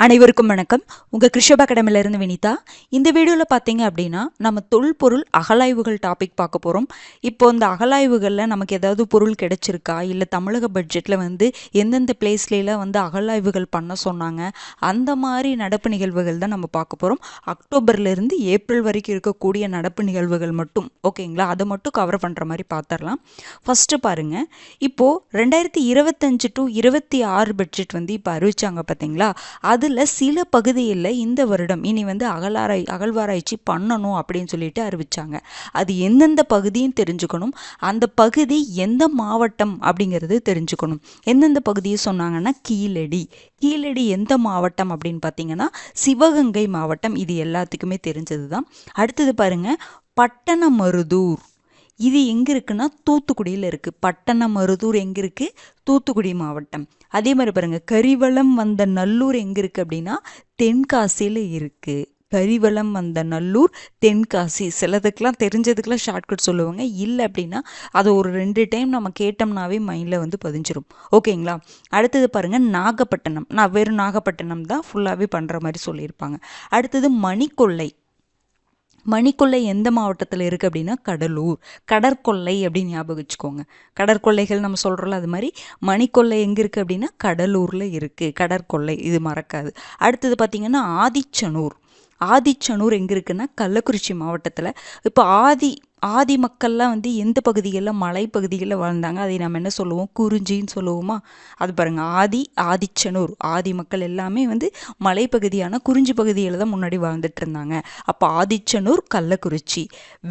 அனைவருக்கும் வணக்கம். உங்கள் கிருஷப் அகாடமியிலிருந்து வினிதா. இந்த வீடியோவில் பார்த்தீங்க அப்படின்னா நம்ம தொல்பொருள் அகழாய்வுகள் டாபிக் பார்க்க போகிறோம். இப்போ இந்த அகழாய்வுகளில் நமக்கு ஏதாவது பொருள் கிடைச்சிருக்கா, இல்லை தமிழக பட்ஜெட்டில் எந்தெந்த பிளேஸ்லாம் அகழாய்வுகள் பண்ண சொன்னாங்க, அந்த மாதிரி நடப்பு நிகழ்வுகள் தான் நம்ம பார்க்க போகிறோம். அக்டோபர்லேருந்து ஏப்ரல் வரைக்கும் இருக்கக்கூடிய நடப்பு நிகழ்வுகள் மட்டும், ஓகேங்களா, அதை மட்டும் கவர் பண்ணுற மாதிரி பார்த்துடலாம். ஃபஸ்ட்டு பாருங்கள், இப்போது 2025 to 26 பட்ஜெட் இப்போ அறிவிச்சாங்க பார்த்தீங்களா. அதில் சில பகுதியில் இந்த வருடம் இனி அகழ்வாராய்ச்சி பண்ணணும் அப்படின்னு சொல்லிட்டு அறிவிச்சாங்க. அது எந்தெந்த பகுதியும் தெரிஞ்சுக்கணும், அந்த பகுதி எந்த மாவட்டம் அப்படிங்கிறது தெரிஞ்சுக்கணும். எந்தெந்த பகுதியை சொன்னாங்கன்னா கீழடி எந்த மாவட்டம் அப்படின்னு பார்த்தீங்கன்னா சிவகங்கை மாவட்டம். இது எல்லாத்துக்குமே தெரிஞ்சது தான். அடுத்தது பாருங்க, பட்டணமருதூர். இது எங்கே இருக்குன்னா தூத்துக்குடியில் இருக்குது. பட்டணமருதூர் எங்கே இருக்குது? தூத்துக்குடி மாவட்டம். அதே மாதிரி பாருங்கள், கரிவலம் வந்த நல்லூர் எங்கே இருக்குது அப்படின்னா தென்காசியில் இருக்குது. கரிவலம் வந்த நல்லூர் தென்காசி. சிலதுக்கெலாம் தெரிஞ்சதுக்கெலாம் ஷார்ட்கட் சொல்லுவாங்க, இல்லை அப்படின்னா அதை ஒரு 2 டைம் நம்ம கேட்டோம்னாவே மைண்டில் பதிஞ்சிரும். ஓகேங்களா. அடுத்தது பாருங்கள், நாகப்பட்டினம். நான் வெறும் நாகப்பட்டினம் தான் ஃபுல்லாகவே பண்ணுற மாதிரி சொல்லியிருப்பாங்க. அடுத்தது மணிக்கொள்ளை எந்த மாவட்டத்தில் இருக்குது அப்படின்னா கடலூர். கடற்கொள்ளை அப்படின்னு ஞாபகம் வச்சுக்கோங்க. கடற்கொள்ளைகள் நம்ம சொல்கிறோம்ல, அது மாதிரி மணிக்கொள்ளை எங்கே இருக்குது அப்படின்னா கடலூரில் இருக்குது. கடற்கொள்ளை, இது மறக்காது. அடுத்தது பார்த்திங்கன்னா ஆதிச்சனூர் எங்கே இருக்குன்னா கள்ளக்குறிச்சி மாவட்டத்தில். இப்போ ஆதி மக்கள்லாம் எந்த பகுதிகளில், மலைப்பகுதிகளில் வாழ்ந்தாங்க, அதை நம்ம என்ன சொல்லுவோம்? குறிஞ்சின்னு சொல்லுவோமா. அது பாருங்கள், ஆதிச்சனூர். ஆதி மக்கள் எல்லாமே மலைப்பகுதியான குறிஞ்சி பகுதியில் தான் முன்னாடி வாழ்ந்துட்டு இருந்தாங்க. அப்போ ஆதிச்சனூர் கள்ளக்குறிச்சி.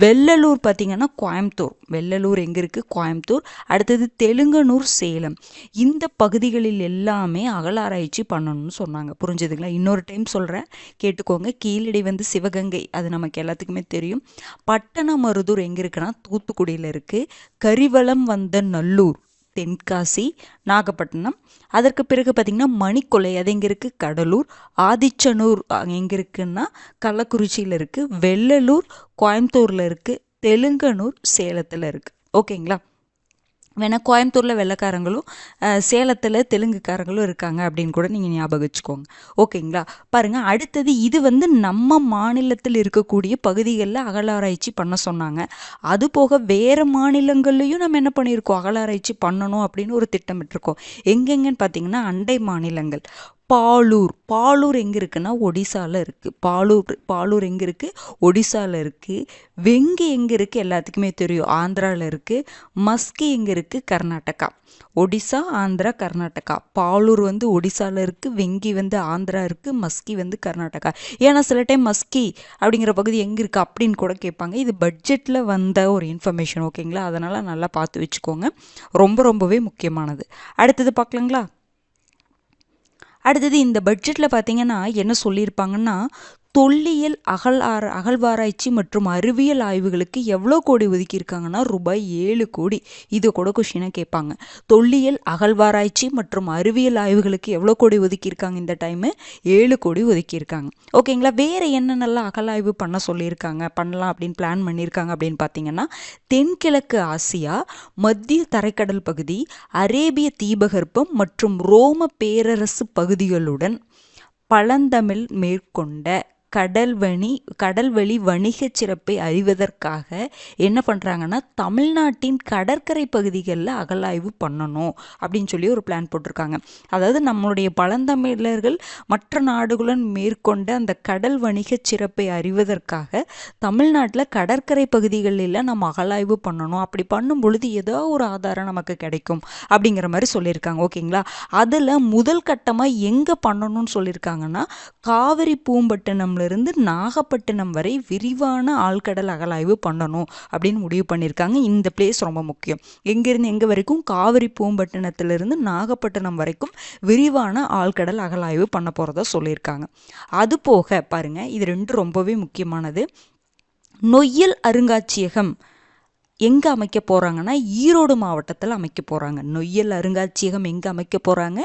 வெள்ளலூர் பார்த்திங்கன்னா கோயம்புத்தூர். வெள்ளலூர் எங்கே இருக்குது? கோயம்புத்தூர். அடுத்தது தெலுங்கனூர் சேலம். இந்த பகுதிகளில் எல்லாமே அகழாராய்ச்சி பண்ணணும்னு சொன்னாங்க. புரிஞ்சுதுங்களா? இன்னொரு டைம் சொல்கிறேன், கேட்டுக்கோங்க. கீழடி சிவகங்கை, அது நமக்கு எல்லாத்துக்குமே தெரியும். பட்டணமருதூர் எங்கே இருக்குன்னா தூத்துக்குடியில் இருக்குது. கரிவலம் வந்த நல்லூர் தென்காசி, நாகப்பட்டினம். அதற்கு பிறகு பார்த்திங்கன்னா மணிக்கொள்ளை, அது எங்கே இருக்குது? கடலூர். ஆதிச்சனூர் எங்கே இருக்குன்னா கள்ளக்குறிச்சியில் இருக்குது. வெள்ளலூர் கோயம்புத்தூரில் இருக்குது. தெலுங்கனூர் சேலத்தில் இருக்குது. ஓகேங்களா. வேணா கோயம்புத்தூரில் வெள்ளைக்காரங்களும் சேலத்தில் தெலுங்குக்காரங்களும் இருக்காங்க அப்படின்னு கூட நீங்கள் ஞாபகம் வச்சுக்கோங்க. ஓகேங்களா. பாருங்கள், அடுத்தது இது நம்ம மாநிலத்தில் இருக்கக்கூடிய பகுதிகளில் அகழாராய்ச்சி பண்ண சொன்னாங்க. அது போக வேறு மாநிலங்கள்லையும் நம்ம என்ன பண்ணியிருக்கோம்? அகழாராய்ச்சி பண்ணணும் அப்படின்னு ஒரு திட்டமிட்டிருக்கோம். எங்கெங்கன்னு பார்த்தீங்கன்னா அண்டை மாநிலங்கள். பாலூர் எங்கே இருக்குன்னா ஒடிசாவில் இருக்குது. பாலூர் எங்கே இருக்குது? ஒடிசாவில் இருக்குது. வெங்கி எங்கே இருக்குது? எல்லாத்துக்குமே தெரியும், ஆந்திராவில் இருக்குது. மஸ்கி எங்கே இருக்குது? கர்நாடகா. ஒடிசா, ஆந்திரா, கர்நாடகா. பாலூர் ஒடிசாவில் இருக்குது. வெங்கி ஆந்திரா இருக்குது. மஸ்கி கர்நாடகா. ஏன்னா சில டைம் மஸ்கி அப்படிங்கிற பகுதி எங்கே இருக்குது அப்படின்னு கூட கேட்பாங்க. இது பட்ஜெட்டில் வந்த ஒரு இன்ஃபர்மேஷன். ஓகேங்களா. அதனால் நல்லா பார்த்து வச்சுக்கோங்க, ரொம்பவே முக்கியமானது. அடுத்தது பார்க்கலாங்களா. அடுத்தது இந்த பட்ஜெட்டில் பார்த்தீங்கன்னா என்ன சொல்லியிருப்பாங்கன்னா, தொல்லியல் அகழ்வாராய்ச்சி மற்றும் அறிவியல் ஆய்வுகளுக்கு எவ்வளோ கோடி ஒதுக்கியிருக்காங்கன்னா ரூபாய் 7 கோடி. இது கூட கொஷினாக கேட்பாங்க. தொல்லியல் அகழ்வாராய்ச்சி மற்றும் அறிவியல் ஆய்வுகளுக்கு எவ்வளோ கோடி ஒதுக்கியிருக்காங்க இந்த டைமு? 7 கோடி ஒதுக்கியிருக்காங்க. ஓகேங்களா. வேறு என்னென்னலாம் அகழாய்வு பண்ணலாம் அப்படின்னு பிளான் பண்ணியிருக்காங்க அப்படின்னு பார்த்தீங்கன்னா, தென்கிழக்கு ஆசியா, மத்திய தரைக்கடல் பகுதி, அரேபிய தீபகற்பம் மற்றும் ரோம பேரரசு பகுதிகளுடன் பழந்தமிழ் மேற்கொண்ட கடல்வழி வணிக சிறப்பை அறிவதற்காக என்ன பண்ணுறாங்கன்னா தமிழ்நாட்டின் கடற்கரை பகுதிகளில் அகழாய்வு பண்ணணும் அப்படின்னு சொல்லி ஒரு பிளான் போட்டிருக்காங்க. அதாவது நம்மளுடைய பழந்தமிழர்கள் மற்ற நாடுகளுடன் மேற்கொண்ட அந்த கடல் வணிக சிறப்பை அறிவதற்காக தமிழ்நாட்டில் கடற்கரை பகுதிகளில் நம்ம அகழாய்வு பண்ணணும். அப்படி பண்ணும் பொழுது ஏதோ ஒரு ஆதாரம் நமக்கு கிடைக்கும் அப்படிங்கிற மாதிரி சொல்லியிருக்காங்க. ஓகேங்களா. அதில் முதல் கட்டமாக எங்கே பண்ணணும்னு சொல்லியிருக்காங்கன்னா காவிரி பூம்பட்டினம் இருந்து நாகப்பட்டினம் வரை விரிவான ஆழ்கடல் அகழாய்வு பண்ணணும் அப்படின்னு முடிவு பண்ணியிருக்காங்க. இந்த பிளேஸ் ரொம்ப முக்கியம். எங்கிருந்து எங்கே வரைக்கும்? காவிரி பூம்பட்டினத்திலிருந்து நாகப்பட்டினம் வரைக்கும் விரிவான ஆழ்கடல் அகழாய்வு பண்ண போகிறதா சொல்லியிருக்காங்க. அது போக பாருங்க, இது 2 ரொம்பவே முக்கியமானது. நொய்யல் அருங்காட்சியகம் எங்கே அமைக்க போகிறாங்கன்னா ஈரோடு மாவட்டத்தில் அமைக்க போகிறாங்க. நொய்யல் அருங்காட்சியகம் எங்கே அமைக்க போகிறாங்க?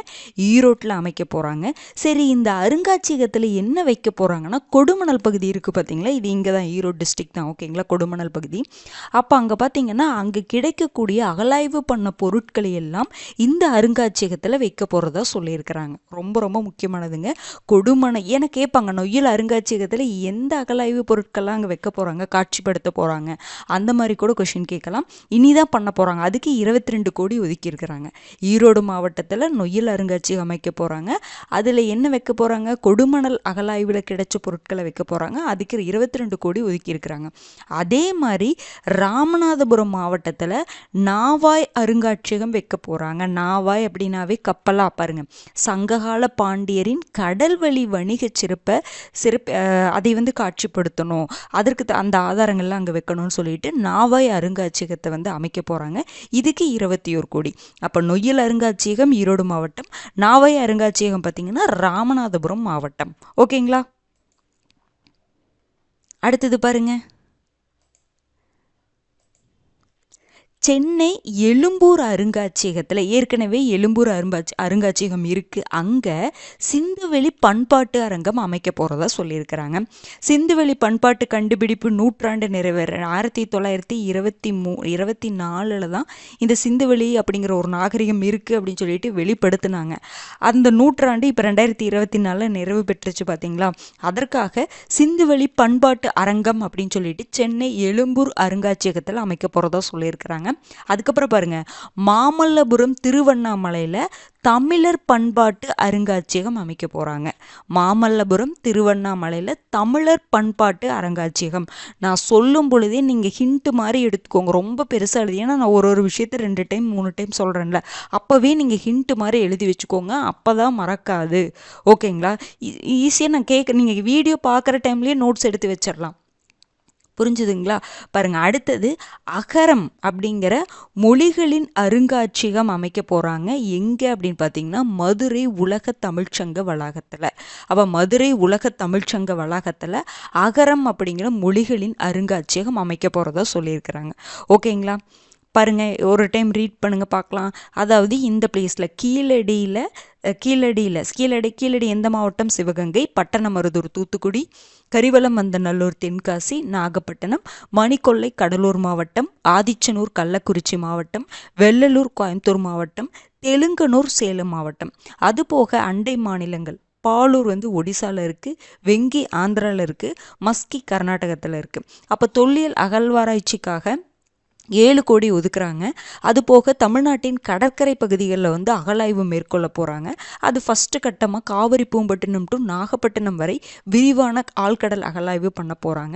ஈரோட்டில் அமைக்க போகிறாங்க. சரி, இந்த அருங்காட்சியகத்தில் என்ன வைக்க போகிறாங்கன்னா கொடுமணல் பகுதி இருக்குது பார்த்தீங்களா, இது இங்கே தான் ஈரோடு டிஸ்ட்ரிக்ட் தான், ஓகேங்களா, கொடுமணல் பகுதி. அப்போ அங்கே பார்த்தீங்கன்னா அங்கே கிடைக்கக்கூடிய அகலாய்வு பண்ண பொருட்களை எல்லாம் இந்த அருங்காட்சியகத்தில் வைக்க போகிறதா சொல்லியிருக்கிறாங்க. ரொம்ப ரொம்ப முக்கியமானதுங்க. கொடுமணல் ஏன்னா கேட்பாங்க, நொய்யல் அருங்காட்சியகத்தில் எந்த அகலாய்வு பொருட்கள்லாம் அங்கே வைக்க போகிறாங்க, காட்சிப்படுத்த போகிறாங்க, அந்த மாதிரி கூட கொஷின் கேட்கலாம். இனிதான் பண்ண போகிறாங்க. அதுக்கு 22 கோடி ஒதுக்கி இருக்கிறாங்க. ஈரோடு மாவட்டத்தில் நொய்யல் அருங்காட்சியகம் அமைக்க போகிறாங்க. அதில் என்ன வைக்க போகிறாங்க? கொடுமணல் அகலாய்வில் கிடைச்ச பொருட்களை வைக்க போகிறாங்க. அதுக்கு 22 கோடி ஒதுக்கி இருக்கிறாங்க. அதே மாதிரி ராமநாதபுரம் மாவட்டத்தில் நாவாய் அருங்காட்சியகம் வைக்க போகிறாங்க. நாவாய் அப்படின்னாவே கப்பலா பாருங்க, சங்ககால பாண்டியரின் கடல்வழி வணிக சிறப்பை அதை வந்து காட்சிப்படுத்தணும், அதற்கு அந்த ஆதாரங்கள்லாம் அங்கே வைக்கணும்னு சொல்லிட்டு நாவாய் அருங்காட்சியகத்தை வந்து அமைக்க போகிறாங்க. இதுக்கு 21 கோடி. அப்போ நொய்யல் அருங்காட்சியகம் ஈரோடு மாவட்டம், நாவாய் அருங்காட்சியகம் பார்த்தீங்கன்னா ராமநாதபுரம் மாவட்டம். ஓகேங்களா? அடுத்தது பாருங்க, சென்னை எழும்பூர் அருங்காட்சியகத்தில் ஏற்கனவே எழும்பூர் அருங்காட்சியகம் இருக்குது. அங்கே சிந்துவெளி பண்பாட்டு அரங்கம் அமைக்க போகிறதா சொல்லியிருக்கிறாங்க. சிந்துவெளி பண்பாட்டு கண்டுபிடிப்பு நூற்றாண்டு நிறைவேற 1924 தான் இந்த சிந்துவெளி அப்படிங்கிற ஒரு நாகரிகம் இருக்குது அப்படின்னு சொல்லிட்டு வெளிப்படுத்தினாங்க. அந்த நூற்றாண்டு இப்போ 2024 நிறைவு பெற்றுச்சு பார்த்தீங்களா. அதற்காக சிந்துவெளி பண்பாட்டு அரங்கம் அப்படின்னு சொல்லிட்டு சென்னை எழும்பூர் அருங்காட்சியகத்தில் அமைக்க போகிறதா சொல்லியிருக்கிறாங்க. அதுக்கப்புறம் பாருங்க, மாமல்லபுரம் திருவண்ணாமலையில தமிழர் பண்பாட்டு அருங்காட்சியகம் அமைக்க போறாங்க. மாமல்லபுரம் திருவண்ணாமலையில தமிழர் பண்பாட்டு அருங்காட்சியகம். நான் சொல்லும் பொழுதே நீங்க ஹிண்ட் மாதிரி எடுத்துக்கோங்க, ரொம்ப பெருசா எழுதி, ஏன்னா நான் ஒரு விஷயத்தை 2 டைம் 3 டைம் சொல்றேன்ல, அப்பவே நீங்க ஹிண்ட் மாதிரி எழுதி வச்சுக்கோங்க, அப்பதான் மறக்காது. ஓகேங்களா? ஈஸியா நான் நீங்க வீடியோ பார்க்குற டைம்லயே நோட்ஸ் எடுத்து வச்சிடலாம். புரிஞ்சுதுங்களா? பாருங்க, அடுத்தது அகரம் அப்படிங்கிற மொழிகளின் அருங்காட்சியகம் அமைக்க போறாங்க. எங்க அப்படின்னு பார்த்தீங்கன்னா மதுரை உலக தமிழ்ச்சங்க வளாகத்தில். அப்போ மதுரை உலக தமிழ்ச்சங்க வளாகத்தில் அகரம் அப்படிங்கிற மொழிகளின் அருங்காட்சியகம் அமைக்க போறதா சொல்லியிருக்கிறாங்க. ஓகேங்களா? பாருங்க, ஒரு டைம் ரீட் பண்ணுங்க பார்க்கலாம். அதாவது இந்த பிளேஸ்ல கீழடி எந்த மாவட்டம்? சிவகங்கை. பட்டணமருதூர் தூத்துக்குடி. கரிவலமந்தநல்லூர் தென்காசி. நாகப்பட்டினம். மணிக்கொல்லை கடலூர் மாவட்டம். ஆதிச்சனூர் கள்ளக்குறிச்சி மாவட்டம். வெள்ளலூர் கோயம்புத்தூர் மாவட்டம். தெலுங்கனூர் சேலம் மாவட்டம். அதுபோக அண்டை மாநிலங்கள் பாலூர் வந்து ஒடிசால இருக்குது, வெங்கி ஆந்திராவில் இருக்குது, மஸ்கி கர்நாடகத்தில் இருக்குது. அப்போ தொல்லியல் அகழ்வாராய்ச்சிக்காக 7 கோடி ஒதுக்குறாங்க. அது போக தமிழ்நாட்டின் கடற்கரை பகுதிகளில் வந்து அகழாய்வு மேற்கொள்ள போகிறாங்க. அது ஃபஸ்ட்டு கட்டமாக காவிரி பூம்பட்டினம் டு நாகப்பட்டினம் வரை விரிவான ஆழ்கடல் அகழாய்வு பண்ண போகிறாங்க.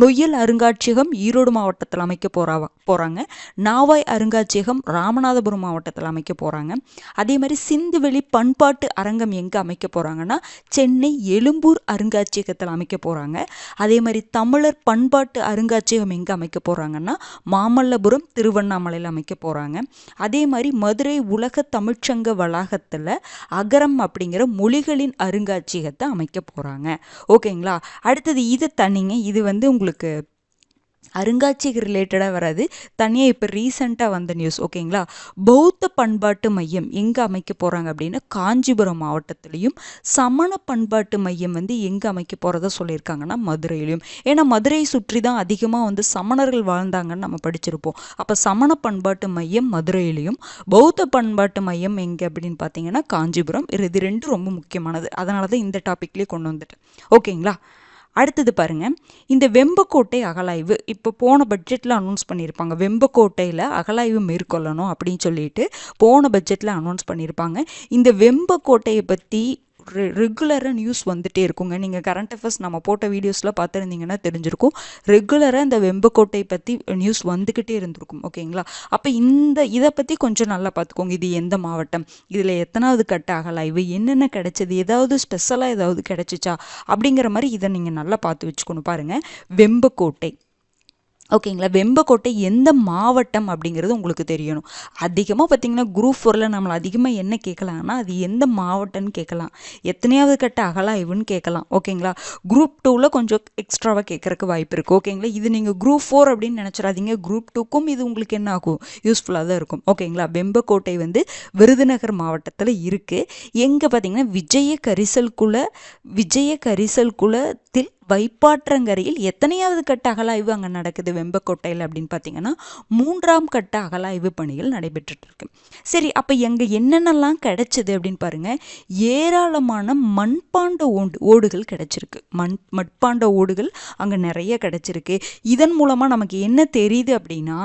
நொய்யல் அருங்காட்சியகம் ஈரோடு மாவட்டத்தில் அமைக்க போகிறாங்க. நாவாய் அருங்காட்சியகம் ராமநாதபுரம் மாவட்டத்தில் அமைக்க போகிறாங்க. அதே மாதிரி சிந்துவெளி பண்பாட்டு அரங்கம் எங்கே அமைக்க போகிறாங்கன்னா சென்னை எழும்பூர் அருங்காட்சியகத்தில் அமைக்க போகிறாங்க. அதே மாதிரி தமிழர் பண்பாட்டு அருங்காட்சியகம் எங்கே அமைக்க போகிறாங்கன்னா மாமல்லபுரம் திருவண்ணாமலையில் அமைக்க போகிறாங்க. அதே மாதிரி மதுரை உலக தமிழ்ச்சங்க வளாகத்தில் அகரம் அப்படிங்கிற மொழிகளின் அருங்காட்சியகத்தை அமைக்க போகிறாங்க. ஓகேங்களா? அடுத்தது இது தனிங்க, இது வந்து உங்களுக்கு அருங்காட்சியக ரிலேட்டடாக வராது, தனியாக இப்போ ரீசெண்டாக வந்த நியூஸ். ஓகேங்களா? பௌத்த பண்பாட்டு மையம் எங்கே அமைக்க போகிறாங்க அப்படின்னா காஞ்சிபுரம் மாவட்டத்திலையும், சமண பண்பாட்டு மையம் வந்து எங்கே அமைக்க போகிறதா சொல்லியிருக்காங்கன்னா மதுரையிலையும். ஏன்னா மதுரையை சுற்றி தான் அதிகமாக வந்து சமணர்கள் வாழ்ந்தாங்கன்னு நம்ம படிச்சிருப்போம். அப்போ சமண பண்பாட்டு மையம் மதுரையிலையும், பௌத்த பண்பாட்டு மையம் எங்கே அப்படின்னு பார்த்தீங்கன்னா காஞ்சிபுரம். இது 2 ரொம்ப முக்கியமானது, அதனால தான் இந்த டாப்பிக்லேயே கொண்டு வந்துட்டேன். ஓகேங்களா? அடுத்தது பாருங்க, இந்த வெம்பக்கோட்டை அகலாய்வு இப்போ போன பட்ஜெட்டில் அனௌன்ஸ் பண்ணியிருப்பாங்க. வெம்பக்கோட்டையில் அகலாய்வு மேற்கொள்ளணும் அப்படின்னு சொல்லிட்டு போன பட்ஜெட்டில் அனௌன்ஸ் பண்ணியிருப்பாங்க. இந்த வெம்பக்கோட்டையை பற்றி ரெகுலராக நியூஸ் வந்துகிட்டே இருக்குங்க. நீங்கள் கரண்ட் அஃபேர்ஸ் நம்ம போட்ட வீடியோஸில் பார்த்துருந்தீங்கன்னா தெரிஞ்சிருக்கும். ரெகுலராக இந்த வெம்பக்கோட்டை பற்றி நியூஸ் வந்துக்கிட்டே இருந்திருக்கும். ஓகேங்களா? அப்போ இதை பற்றி கொஞ்சம் நல்லா பார்த்துக்கோங்க. இது எந்த மாவட்டம், இதில் எத்தனாவது கட்ட அகலாய்வு, என்னென்ன கிடைச்சது, ஏதாவது ஸ்பெஷலாக ஏதாவது கிடைச்சிச்சா அப்படிங்கிற மாதிரி இதை நீங்கள் நல்லா பார்த்து வச்சுக்கணும். பாருங்கள், வெம்பக்கோட்டை ஓகேங்களா. வெம்பக்கோட்டை எந்த மாவட்டம் அப்படிங்கிறது உங்களுக்கு தெரியணும். அதிகமாக பார்த்தீங்கன்னா குரூப் 4ல் நம்மளை அதிகமாக என்ன கேட்கலாம்னா அது எந்த மாவட்டம்னு கேட்கலாம், எத்தனையாவது கட்ட அகலாய்வுன்னு கேட்கலாம். ஓகேங்களா. குரூப் 2ல் கொஞ்சம் எக்ஸ்ட்ராவாக கேட்கறக்கு வாய்ப்பு இருக்குது. ஓகேங்களா. இது நீங்கள் குரூப் 4 அப்படின்னு நினச்சிடாதீங்க, குரூப் 2க்கும் இது உங்களுக்கு என்ன ஆகும், யூஸ்ஃபுல்லாக தான் இருக்கும். ஓகேங்களா. வெம்பக்கோட்டை வந்து விருதுநகர் மாவட்டத்தில் இருக்குது. எங்கே பார்த்தீங்கன்னா விஜய கரிசல் குலத்தில் வைப்பாற்றங்கரையில் எத்தனையாவது கட்ட அகலாய்வு அங்கே நடக்குது வெம்பக்கோட்டையில் அப்படின்னு பார்த்தீங்கன்னா 3ஆம் கட்ட அகலாய்வு பணிகள் நடைபெற்றுட்டு இருக்கு. சரி, அப்போ எங்கே என்னென்னலாம் கிடைச்சது அப்படின்னு பாருங்க. ஏராளமான மண்பாண்ட ஓடுகள் கிடைச்சிருக்கு. மட்பாண்ட ஓடுகள் அங்கே நிறைய கிடைச்சிருக்கு. இதன் மூலமாக நமக்கு என்ன தெரியுது அப்படின்னா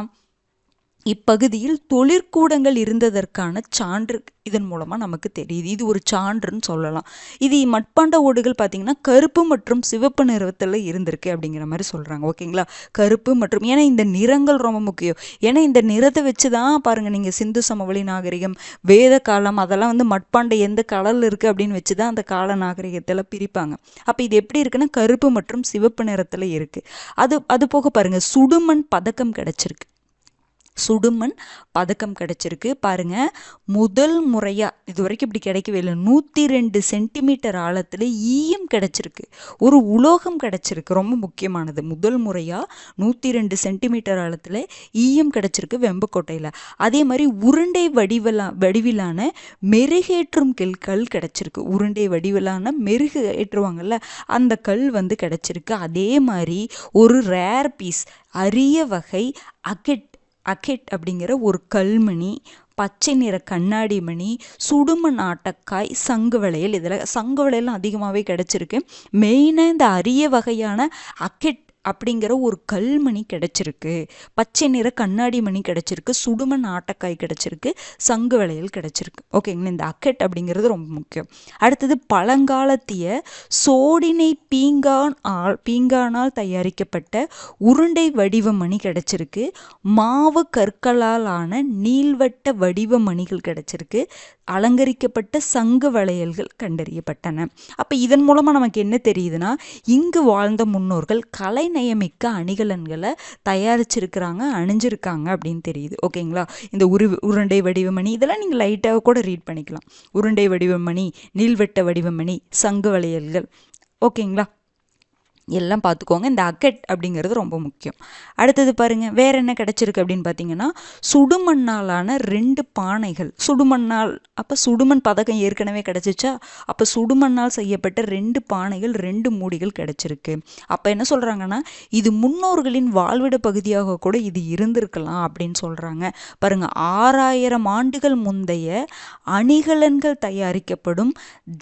இப்பகுதியில் தொழிற்கூடங்கள் இருந்ததற்கான சான்று இதன் மூலமாக நமக்கு தெரியுது. இது ஒரு சான்றுன்னு சொல்லலாம். இது மட்பாண்ட ஓடுகள் பார்த்தீங்கன்னா கருப்பு மற்றும் சிவப்பு நிறத்தில் இருந்திருக்கு அப்படிங்கிற மாதிரி சொல்கிறாங்க. ஓகேங்களா. கருப்பு மற்றும், ஏன்னா இந்த நிறங்கள் ரொம்ப முக்கியம். ஏன்னா இந்த நிறத்தை வச்சு தான் பாருங்கள் நீங்கள் சிந்து சமவெளி நாகரிகம், வேத காலம், அதெல்லாம் வந்து மட்பாண்டை எந்த கலரில் இருக்குது அப்படின்னு வச்சு தான் அந்த கால நாகரிகத்தில் பிரிப்பாங்க. அப்போ இது எப்படி இருக்குன்னா கருப்பு மற்றும் சிவப்பு நிறத்தில் இருக்குது. அது போக பாருங்கள் சுடுமண் பதக்கம் கிடச்சிருக்கு. சுடுமண் பதக்கம் கிடைச்சிருக்கு பாருங்க. முதல் முறையா இது வரைக்கும் இப்படி கிடைக்கவே இல்லை. 102 சென்டிமீட்டர் ஆழத்துல ஈயம் கிடைச்சிருக்கு. ஒரு உலோகம் கிடைச்சிருக்கு, ரொம்ப முக்கியமானது. முதல் முறையா 102 சென்டிமீட்டர் ஆழத்துல ஈயம் கிடைச்சிருக்கு வெம்பக்கோட்டையில. அதே மாதிரி உருண்டை வடிவிலான மெருகேற்றும் கல் கிடைச்சிருக்கு. உருண்டை வடிவிலான மெருகு ஏற்றுவாங்கல்ல அந்த கல் வந்து கிடைச்சிருக்கு. அதே மாதிரி ஒரு ரேர் பீஸ், அரிய வகை அகெட் அப்படிங்கிற ஒரு கல்மணி, பச்சை நிற கண்ணாடி மணி, சுடுமண் ஆட்டக்காய், சங்கு வளையல், இதில் சங்கு வளையல் அதிகமாகவே கிடைச்சிருக்கு. மெயினாக இந்த அரிய வகையான அகெட் அப்படிங்கிற ஒரு கல்மணி கிடைச்சிருக்கு, பச்சை நிற கண்ணாடி மணி கிடைச்சிருக்கு, சுடுமண் ஆட்டக்காய் கிடைச்சிருக்கு, சங்கு வளையல் கிடைச்சிருக்கு. ஓகேங்களா. இந்த அக்கெட் அப்படிங்கிறது ரொம்ப முக்கியம். அடுத்தது பழங்காலத்திய சோடினை பீங்கானால் தயாரிக்கப்பட்ட உருண்டை வடிவ மணி கிடைச்சிருக்கு. மாவு கற்களால் ஆன நீள்வட்ட வடிவ மணிகள் கிடைச்சிருக்கு. அலங்கரிக்கப்பட்ட சங்கு வளையல்கள் கண்டறியப்பட்டன. அப்போ இதன் மூலமாக நமக்கு என்ன தெரியுதுன்னா இங்கு வாழ்ந்த முன்னோர்கள் கலை நயமிக்க அணிகலன்களை தயாரிச்சிருக்கிறாங்க, அணிஞ்சிருக்காங்க அப்படின்னு தெரியுது. ஓகேங்களா. இந்த உருண்டை வடிவமணி இதெல்லாம் நீங்கள் லைட்டாக கூட ரீட் பண்ணிக்கலாம். உருண்டை வடிவமணி, நீள்வட்ட வடிவமணி, சங்கு வளையல்கள். ஓகேங்களா. எல்லாம் பார்த்துக்கோங்க. இந்த அக்கெட் அப்படிங்கிறது ரொம்ப முக்கியம். அடுத்தது பாருங்கள் வேற என்ன கிடைச்சிருக்கு அப்படின்னு பார்த்தீங்கன்னா சுடுமண்ணாலான 2 பானைகள். சுடுமண்ணால், அப்போ சுடுமண் பதக்கம் ஏற்கனவே கிடைச்சிச்சா, அப்போ சுடுமண்ணால் செய்யப்பட்ட 2 பானைகள், 2 மூடிகள் கிடைச்சிருக்கு. அப்போ என்ன சொல்கிறாங்கன்னா இது முன்னோர்களின் வாழ்விட பகுதியாக கூட இது இருந்திருக்கலாம் அப்படின்னு சொல்கிறாங்க. பாருங்கள் 6000 ஆண்டுகள் முந்தைய அணிகலன்கள் தயாரிக்கப்படும்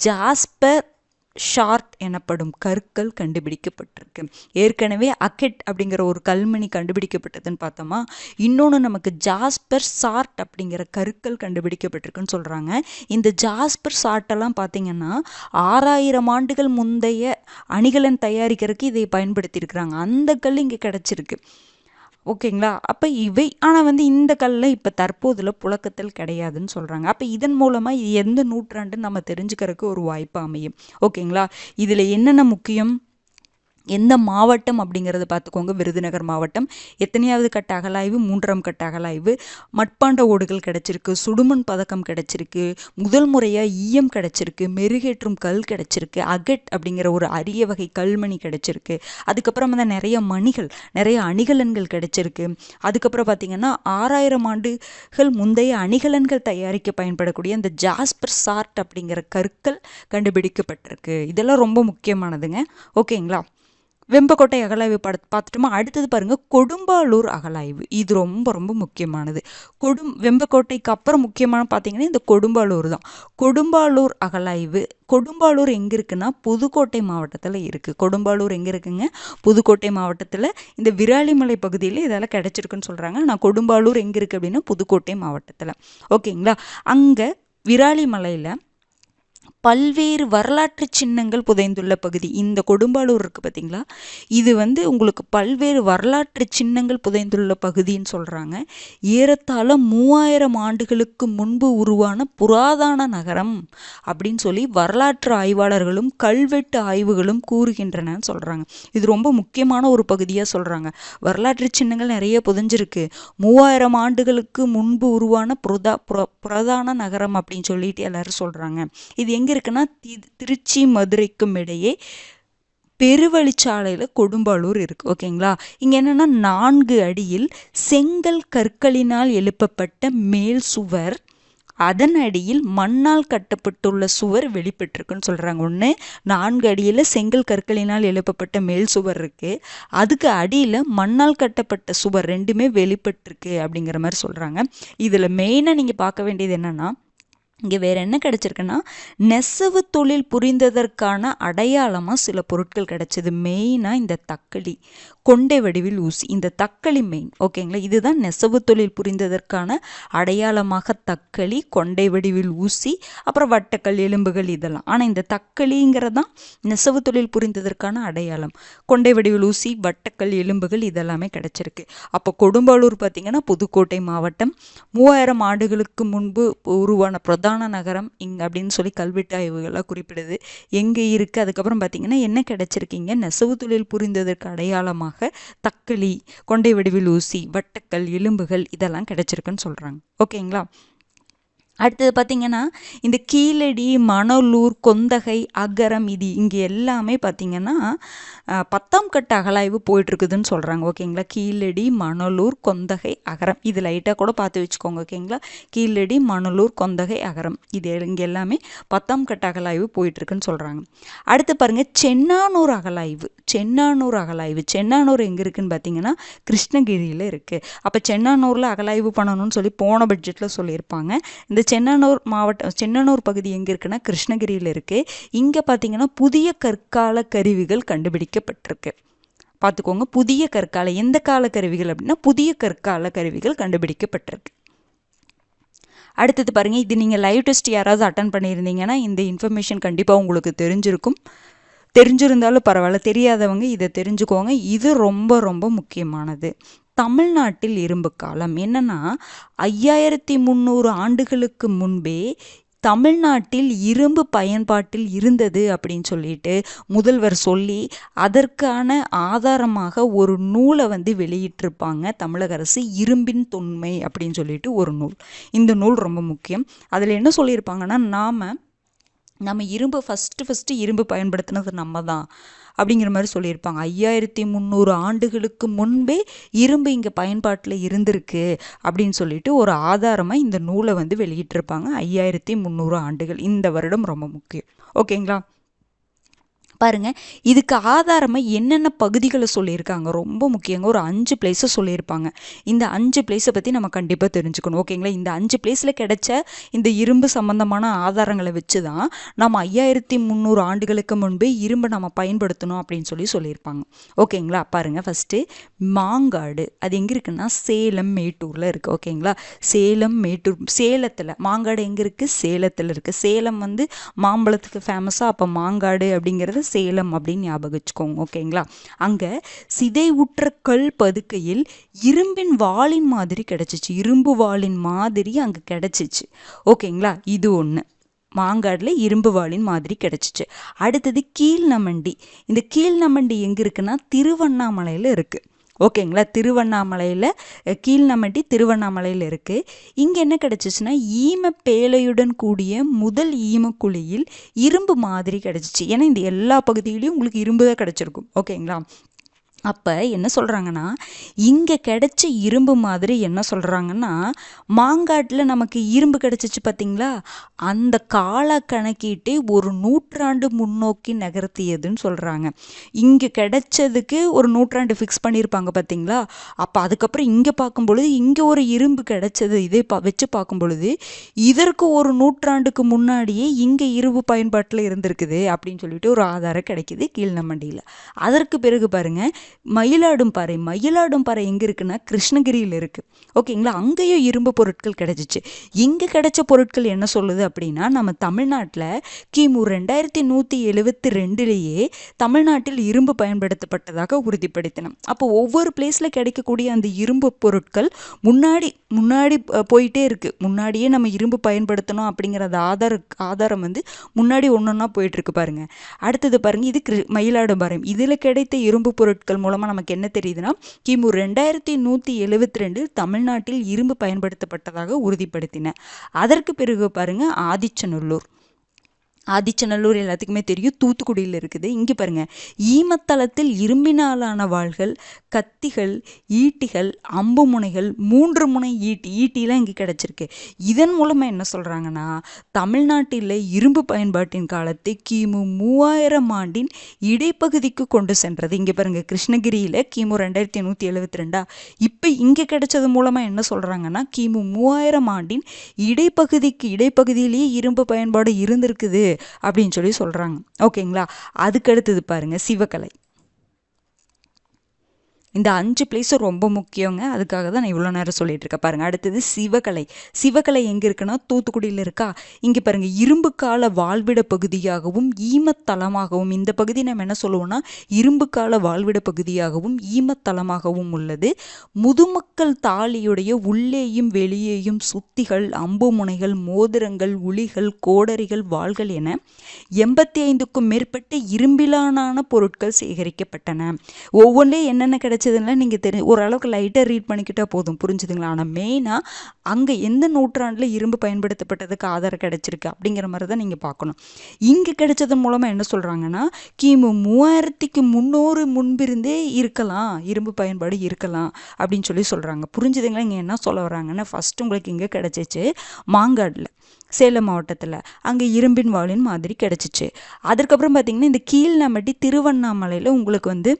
ஜாஸ்பர் ஷார்ட் எனப்படும் கற்கள் கண்டுபிடிக்கப்பட்டிருக்கு. ஏற்கனவே அக்கெட் அப்படிங்கிற ஒரு கல்மணி கண்டுபிடிக்கப்பட்டதுன்னு பார்த்தோமா, இன்னொன்று நமக்கு ஜாஸ்பர் ஷார்ட் அப்படிங்கிற கற்கள் கண்டுபிடிக்கப்பட்டிருக்குன்னு சொல்கிறாங்க. இந்த ஜாஸ்பர் ஷார்ட்டெல்லாம் பார்த்தீங்கன்னா 6000 ஆண்டுகள் முந்தைய அணிகலன் தயாரிக்கிறதுக்கு இதை பயன்படுத்தியிருக்கிறாங்க. அந்த கல் இங்கே கிடச்சிருக்கு. ஓகேங்களா. அப்போ இவை ஆனால் வந்து இந்த கல்லில் இப்போ தற்போதில் புழக்கத்தில் கிடையாதுன்னு சொல்கிறாங்க. அப்போ இதன் மூலமாக எந்த நூற்றாண்டுன்னு நம்ம தெரிஞ்சுக்கிறதுக்கு ஒரு வாய்ப்பு அமையும். ஓகேங்களா. இதில் என்னென்ன முக்கியம், எந்த மாவட்டம் அப்படிங்கிறத பார்த்துக்கோங்க. விருதுநகர் மாவட்டம். எத்தனையாவது கட்ட அகலாய்வு, 3ஆம் கட்ட அகலாய்வு. மட்பாண்ட ஓடுகள் கிடைச்சிருக்கு, சுடுமண் பதக்கம் கிடைச்சிருக்கு, முதல் முறையாக ஈயம் கிடைச்சிருக்கு, மெருகேற்றும் கல் கிடைச்சிருக்கு, அகெட் அப்படிங்கிற ஒரு அரிய வகை கல்மணி கிடைச்சிருக்கு. அதுக்கப்புறம் வந்து நிறைய மணிகள், நிறைய அணிகலன்கள் கிடைச்சிருக்கு. அதுக்கப்புறம் பார்த்தீங்கன்னா 6000 ஆண்டுகள் முந்தைய அணிகலன்கள் தயாரிக்க பயன்படக்கூடிய அந்த ஜாஸ்பர் ஷார்ட் அப்படிங்கிற கற்கள் கண்டுபிடிக்கப்பட்டிருக்கு. இதெல்லாம் ரொம்ப முக்கியமானதுங்க. ஓகேங்களா. வெம்பக்கோட்டை அகலாய்வு பார்த்துட்டோமா. அடுத்தது பாருங்க கொடும்பாளூர் அகலாய்வு. இது ரொம்ப ரொம்ப முக்கியமானது. வெம்பக்கோட்டைக்கு அப்புறம் முக்கியமான பார்த்தீங்கன்னா இந்த கொடும்பாளூர் தான். கொடும்பாளூர் அகலாய்வு. கொடும்பாளூர் எங்கே இருக்குன்னா புதுக்கோட்டை மாவட்டத்தில் இருக்குது. கொடும்பாளூர் எங்கே இருக்குங்க, புதுக்கோட்டை மாவட்டத்தில். இந்த விராலிமலை பகுதியில் இதெல்லாம் கிடைச்சிருக்குன்னு சொல்கிறாங்க. ஆனால் கொடும்பாளூர் எங்கே இருக்குது அப்படின்னா புதுக்கோட்டை மாவட்டத்தில். ஓகேங்களா. அங்கே விராலிமலையில் பல்வேறு வரலாற்று சின்னங்கள் புதைந்துள்ள பகுதி. இந்த கொடும்பாளூர் இருக்குது பார்த்தீங்களா, இது வந்து உங்களுக்கு பல்வேறு வரலாற்று சின்னங்கள் புதைந்துள்ள பகுதின்னு சொல்கிறாங்க. ஏறத்தாழ 3000 ஆண்டுகளுக்கு முன்பு உருவான புராதன நகரம் அப்படின்னு சொல்லி வரலாற்று ஆய்வாளர்களும் கல்வெட்டு ஆய்வுகளும் கூறுகின்றனன்னு சொல்கிறாங்க. இது ரொம்ப முக்கியமான ஒரு பகுதியாக சொல்கிறாங்க. வரலாற்று சின்னங்கள் நிறைய புதைஞ்சிருக்கு. 3000 ஆண்டுகளுக்கு முன்பு உருவான புராதன நகரம் அப்படின்னு சொல்லிட்டு எல்லாரும் சொல்கிறாங்க. இது எங்கே இருக்குன்னா திருச்சி மதுரைக்கும் இடையே பெருவழிச்சாலையில் கொடும்பாளூர் இருக்கு. ஓகேங்களா. இங்கே என்னன்னா 4 அடியில் செங்கல் கற்களினால் எழுப்பப்பட்ட மேல் சுவர், அதன் அடியில் மண்ணால் கட்டப்பட்டுள்ள சுவர் வெளிப்பட்டிருக்குன்னு சொல்கிறாங்க. ஒன்று 4 அடியில் செங்கல் கற்களினால் எழுப்பப்பட்ட மேல் சுவர் இருக்குது, அதுக்கு அடியில் மண்ணால் கட்டப்பட்ட சுவர் ரெண்டுமே வெளிப்பட்டிருக்கு அப்படிங்கிற மாதிரி சொல்கிறாங்க. இதில் மெயினாக நீங்கள் பார்க்க வேண்டியது என்னென்னா, இங்கே வேறு என்ன கிடச்சிருக்குன்னா நெசவு தொழில் புரிந்ததற்கான அடையாளமாக சில பொருட்கள் கிடச்சிது. மெயினாக இந்த தக்களி, கொண்டை வடிவில் ஊசி, இந்த தக்களி மெயின். ஓகேங்களா. இதுதான் நெசவு தொழில் புரிந்ததற்கான அடையாளமாக தக்களி, கொண்டை வடிவில் ஊசி, அப்புறம் வட்டக்கல், எலும்புகள் இதெல்லாம். ஆனால் இந்த தக்களிங்கிறதான் நெசவு தொழில் புரிந்ததற்கான அடையாளம். கொண்டை வடிவில் ஊசி, வட்டக்கல், எலும்புகள் இதெல்லாமே கிடச்சிருக்கு. அப்போ கொடும்பாளூர் பார்த்திங்கன்னா புதுக்கோட்டை மாவட்டம், 3000 ஆண்டுகளுக்கு முன்பு உருவான பிரதான நகரம் அப்படின்னு சொல்லி கல்வெட்டு ஆய்வுகளாக குறிப்பிடுது. எங்கே இருக்குது, அதுக்கப்புறம் பார்த்திங்கன்னா என்ன கிடச்சிருக்கீங்க, நெசவு தொழில் புரிந்ததற்கு அடையாளமாக தக்களி, கொண்டை வடிவில் ஊசி, வட்டக்கல், எலும்புகள் இதெல்லாம் கிடைச்சிருக்குன்னு சொல்கிறாங்க. ஓகேங்களா. அடுத்தது பார்த்திங்கன்னா இந்த கீழடி, மணலூர், கொந்தகை, அகரம் இது இங்கே எல்லாமே பார்த்திங்கன்னா 10ஆம் கட்ட அகலாய்வு போயிட்டுருக்குதுன்னு சொல்கிறாங்க. ஓகேங்களா. கீழடி, மணலூர், கொந்தகை, அகரம் இது லைட்டாக கூட பார்த்து வச்சுக்கோங்க. ஓகேங்களா. கீழடி, மணலூர், கொந்தகை, அகரம் இது இங்கே எல்லாமே 10ஆம் கட்ட அகலாய்வு போயிட்டுருக்குன்னு சொல்கிறாங்க. அடுத்து பாருங்கள் சென்னானூர் அகலாய்வு. சென்னானூர் எங்கே இருக்குதுன்னு பார்த்தீங்கன்னா கிருஷ்ணகிரியில் இருக்குது. அப்போ சென்னானூரில் அகலாய்வு பண்ணணும்னு சொல்லி போன பட்ஜெட்டில் சொல்லியிருப்பாங்க. இந்த சென்னானூர் பகுதி எங்கே இருக்குன்னா கிருஷ்ணகிரியில் இருக்குது. இங்கே பார்த்தீங்கன்னா புதிய கற்கால கருவிகள் கண்டுபிடிக்கப்பட்டிருக்கு. பார்த்துக்கோங்க, புதிய கற்கால, எந்த கால கருவிகள் அப்படின்னா புதிய கற்கால கருவிகள் கண்டுபிடிக்கப்பட்டிருக்கு. அடுத்தது பாருங்கள், இது நீங்கள் லைவ் டெஸ்ட் யாராவது அட்டன் பண்ணியிருந்தீங்கன்னா இந்த இன்ஃபர்மேஷன் கண்டிப்பாக உங்களுக்கு தெரிஞ்சிருந்தாலும் பரவாயில்ல, தெரியாதவங்க இதை தெரிஞ்சுக்கோங்க. இது ரொம்ப ரொம்ப முக்கியமானது. தமிழ்நாட்டில் இரும்பு காலம் என்னன்னா 5300 ஆண்டுகளுக்கு முன்பே தமிழ்நாட்டில் இரும்பு பயன்பாட்டில் இருந்தது அப்படின்னு சொல்லிட்டு முதல்வர் சொல்லி அதற்கான ஆதாரமாக ஒரு நூலை வந்து வெளியிட்டிருப்பாங்க தமிழக அரசு. இரும்பின் தொன்மை அப்படின்னு சொல்லிட்டு ஒரு நூல். இந்த நூல் ரொம்ப முக்கியம். அதில் என்ன சொல்லியிருப்பாங்கன்னா நம்ம இரும்பு ஃபஸ்ட்டு இரும்பு பயன்படுத்தினது நம்ம தான் அப்படிங்கிற மாதிரி சொல்லியிருப்பாங்க. 5300 ஆண்டுகளுக்கு முன்பே இரும்பு இங்கே பயன்பாட்டில் இருந்திருக்கு அப்படின்னு சொல்லிட்டு ஒரு ஆதாரமாக இந்த நூலை வந்து வெளியிட்டிருப்பாங்க. 5300 ஆண்டுகள், இந்த வருடம் ரொம்ப முக்கியம். ஓகேங்களா. பாருங்கள், இதுக்கு ஆதாரமாக என்னென்ன பகுதிகளை சொல்லியிருக்காங்க ரொம்ப முக்கியங்க. ஒரு 5 பிளேஸை சொல்லியிருப்பாங்க. இந்த 5 பிளேஸை பற்றி நம்ம கண்டிப்பாக தெரிஞ்சுக்கணும். ஓகேங்களா. இந்த 5 பிளேஸில் கிடைச்ச இந்த இரும்பு சம்பந்தமான ஆதாரங்களை வச்சு தான் நம்ம 5300 ஆண்டுகளுக்கு முன்பே இரும்பை நம்ம பயன்படுத்தணும் அப்படின்னு சொல்லியிருப்பாங்க. ஓகேங்களா. பாருங்கள், ஃபஸ்ட்டு மாங்காடு, அது எங்கே இருக்குன்னா சேலம் மேட்டூரில் இருக்குது. ஓகேங்களா. சேலம் மேட்டூர், சேலத்தில் மாங்காடு எங்கே இருக்குது, சேலத்தில் இருக்குது. சேலம் வந்து மாம்பழத்துக்கு ஃபேமஸாக, அப்போ மாங்காடு அப்படிங்கிறது சேலம் அப்படின்னு ஞாபகம் வச்சுக்கோங்க. ஓகேங்களா. அங்கே சிதைவுற்ற கல் பதுக்கையில் இரும்பின் வாளின் மாதிரி கிடைச்சிச்சு. இரும்பு வாளின் மாதிரி அங்கே கிடைச்சிச்சு. ஓகேங்களா. இது ஒன்று, மாங்காடில் இரும்பு வாளின் மாதிரி கிடைச்சிச்சு. அடுத்தது கீழ்நமண்டி. இந்த கீழ்நமண்டி எங்கே இருக்குன்னா திருவண்ணாமலையில் இருக்குது. ஓகேங்களா. திருவண்ணாமலையில் கீழ்நமண்டி திருவண்ணாமலையில் இருக்குது. இங்கே என்ன கிடச்சிச்சுன்னா ஈம பேழையுடன் கூடிய முதல் ஈமக்குழியில் இரும்பு மாதிரி கிடச்சிச்சு. ஏன்னா இந்த எல்லா பகுதியிலையும் உங்களுக்கு இரும்பு தான் கிடச்சிருக்கும். ஓகேங்களா. அப்போ என்ன சொல்கிறாங்கன்னா இங்கே கிடைச்ச இரும்பு மாதிரி என்ன சொல்கிறாங்கன்னா மாங்காட்டில் நமக்கு இரும்பு கிடச்சிச்சு பார்த்தீங்களா, அந்த கால கணக்கீட்டை ஒரு நூற்றாண்டு முன்னோக்கி நகர்த்தியதுன்னு சொல்கிறாங்க. இங்கே கிடைச்சதுக்கு ஒரு நூற்றாண்டு ஃபிக்ஸ் பண்ணியிருப்பாங்க பார்த்தீங்களா. அப்போ அதுக்கப்புறம் இங்கே பார்க்கும் பொழுது இங்கே ஒரு இரும்பு கிடைச்சது, இதை வச்சு பார்க்கும் பொழுது இதற்கு ஒரு நூற்றாண்டுக்கு முன்னாடியே இங்கே இரும்பு பயன்பாட்டில் இருந்திருக்குது அப்படின்னு சொல்லிட்டு ஒரு ஆதாரம் கிடைக்கிது கீழ்நமண்டியில். அதற்கு பிறகு பாருங்கள் மயிலாடும்பாறை, மயிலாடும்பாறை எங்கே இருக்குன்னா கிருஷ்ணகிரியில் இருக்குது. ஓகேங்களா, அங்கேயும் இரும்பு பொருட்கள் கிடைச்சிச்சு. இங்கே கிடைச்ச பொருட்கள் என்ன சொல்லுது அப்படின்னா, நம்ம தமிழ்நாட்டில் கிமு 2172 தமிழ்நாட்டில் இரும்பு பயன்படுத்தப்பட்டதாக உறுதிப்படுத்தினோம். அப்போ ஒவ்வொரு பிளேஸில் கிடைக்கக்கூடிய அந்த இரும்பு பொருட்கள் முன்னாடி போயிட்டே இருக்குது. முன்னாடியே நம்ம இரும்பு பயன்படுத்தணும் அப்படிங்கிறது ஆதாரம் வந்து முன்னாடி ஒன்றொன்னா போயிட்டுருக்கு பாருங்க. அடுத்தது பாருங்க, இது மயிலாடும்பாறை. இதில் கிடைத்த இரும்பு பொருட்கள் மூலமாக நமக்கு என்ன தெரியுதுன்னா, கிமு 2172 தமிழ்நாட்டில் இரும்பு பயன்படுத்தப்பட்டதாக உறுதிப்படுத்தின. அதற்கு பிறகு பாருங்க ஆதிச்சநல்லூர். ஆதிச்சநல்லூர் எல்லாத்துக்குமே தெரியும், தூத்துக்குடியில் இருக்குது. இங்கே பாருங்க, ஈமத்தளத்தில் இரும்பினாலான வாள்கள், கத்திகள், ஈட்டிகள், அம்பு முனைகள், 3 முனை ஈட்டிலாம் இங்கே கிடைச்சிருக்கு. இதன் மூலமாக என்ன சொல்கிறாங்கன்னா, தமிழ்நாட்டில் இரும்பு பயன்பாட்டின் காலத்தை கிமு 3000 ஆண்டின் இடைப்பகுதிக்கு கொண்டு சென்றது. இங்கே பாருங்க, கிருஷ்ணகிரியில் கிமு 2172. இப்போ இங்கே கிடைச்சது மூலமாக என்ன சொல்கிறாங்கன்னா, கிமு 3000 ஆண்டின் இடைப்பகுதியிலேயே இரும்பு பயன்பாடு இருந்திருக்குது அப்படின்னு சொல்லி சொல்றாங்க. ஓகேங்களா, அதுக்கு அடுத்தது பாருங்க சிவகலை. இந்த 5 பிளேஸும் ரொம்ப முக்கியங்க. அதுக்காக தான் நான் இவ்வளோ நேரம் சொல்லிட்டு இருக்கேன் பாருங்க. அடுத்தது சிவகலை. சிவகலை எங்கே இருக்குன்னா தூத்துக்குடியில் இருக்கா. இங்கே பாருங்க, இரும்பு கால வாழ்விட பகுதியாகவும் ஈமத்தளமாகவும், இந்த பகுதி நம்ம என்ன சொல்லுவோம்னா இரும்பு கால வாழ்விட பகுதியாகவும் ஈமத்தளமாகவும் உள்ளது. முதுமக்கள் தாலியுடைய உள்ளேயும் வெளியேயும் சுத்திகள், அம்பு முனைகள், மோதிரங்கள், உளிகள், கோடரிகள், வாள்கள் என 85க்கும் மேற்பட்ட இரும்பிலான பொருட்கள் சேகரிக்கப்பட்டன. ஒவ்வொன்றிலே என்னென்ன கிடைச்சதுன்னா நீங்கள் ஓரளவுக்கு லைட்டாக ரீட் பண்ணிக்கிட்டா போதும், புரிஞ்சுதுங்களா. ஆனால் மெயினாக அங்கே எந்த நூற்றாண்டில் இரும்பு பயன்படுத்தப்பட்டதுக்கு ஆதாரம் கிடைச்சிருக்கு அப்படிங்கிற மாதிரி தான் நீங்கள் பார்க்கணும். இங்கே கிடைச்சதன் மூலமாக என்ன சொல்கிறாங்கன்னா, கிமு 3300 முன்பிருந்தே இருக்கலாம், இரும்பு பயன்பாடு இருக்கலாம் அப்படின்னு சொல்லி சொல்கிறாங்க. புரிஞ்சுதுங்களா. இங்கே என்ன சொல்ல வராங்கன்னா, ஃபஸ்ட்டு உங்களுக்கு இங்கே கிடைச்சிச்சு மாங்காடில், சேலம் மாவட்டத்தில், அங்கே இரும்பின் வாளின் மாதிரி கிடச்சிச்சு. அதுக்கப்புறம் பார்த்திங்கன்னா இந்த கீழ்நமட்டி திருவண்ணாமலையில் உங்களுக்கு வந்து